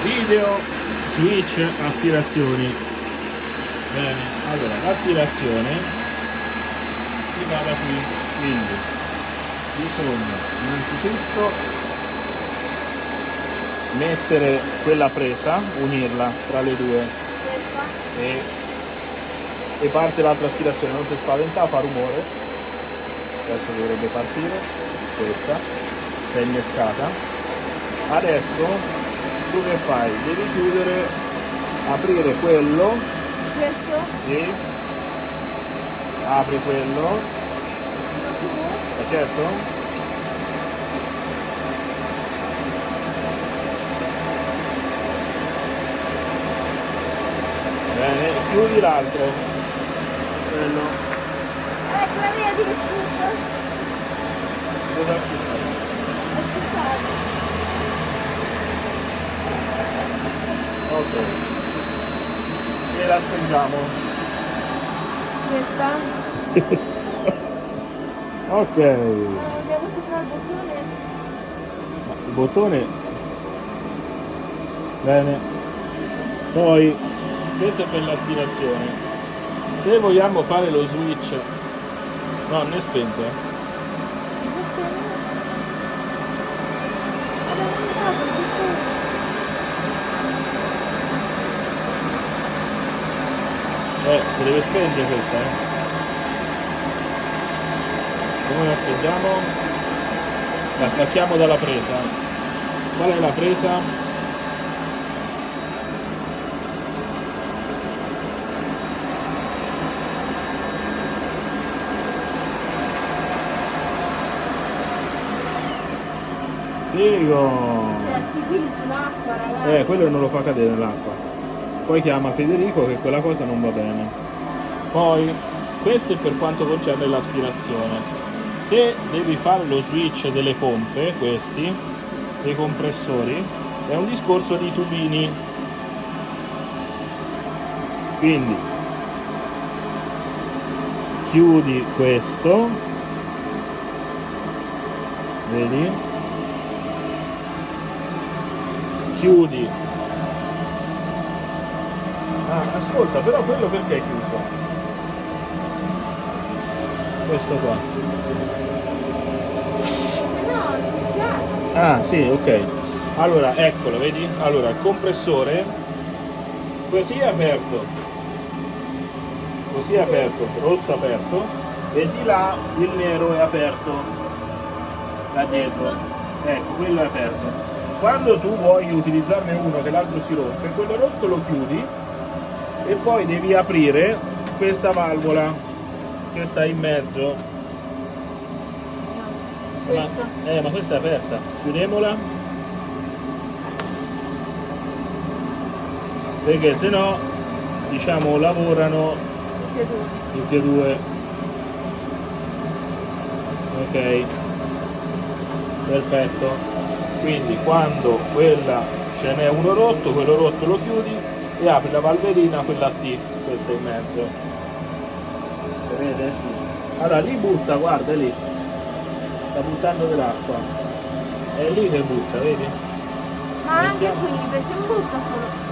Video switch aspirazioni. Bene, allora l'aspirazione si va da qui, quindi bisogna innanzitutto mettere quella presa, unirla tra le due e parte l'altra aspirazione. Non ti spaventare, fa rumore. Adesso dovrebbe partire questa, si è innescata. Adesso tu che fai? Devi chiudere, aprire quello. Questo? Sì. Apri quello. Certo? Bene, chiudi l'altro. Quello. Ecco, la vedi che schifo? Cosa aspettare? Aspettate. Ok. E la spengiamo. Questa? Ok. Abbiamo staccato il bottone? Il bottone. Bene. Poi questo è per l'aspirazione. Se vogliamo fare lo switch, no, non è spento, Il bottone? Abbiamo staccato il bottone. Si deve spengere questa, Come la spengiamo? La stacchiamo dalla presa. Qual è la presa? Figo! Cioè, sti fili sull'acqua, ragazzi. Quello non lo fa cadere nell'acqua. Poi chiama Federico che quella cosa non va bene. Poi, questo è per quanto concerne l'aspirazione. Se devi fare lo switch delle pompe, questi, dei compressori, è un discorso di tubini. Quindi, chiudi questo, vedi? Chiudi. Ah, ascolta, però quello perché è chiuso? Questo qua. No, si piace. Ah, sì, ok. Allora, eccolo, vedi? Allora, il compressore così è aperto, rosso aperto, e di là il nero è aperto, da dietro. Ecco, quello è aperto. Quando tu vuoi utilizzarne uno che l'altro si rompe, quello rotto lo chiudi e poi devi aprire questa valvola che sta in mezzo. Ma questa è aperta. Chiudiamola. Perché se no, diciamo, lavorano tutti e due. Ok. Perfetto. Quindi quando quella ce n'è uno rotto, quello rotto lo chiudi e apri la valverina, quella T, questa in mezzo. Si vede? Sì. Allora lì butta, guarda, è lì. Sta buttando dell'acqua. È lì che butta, vedi? Ma anche qui, perché non butta solo.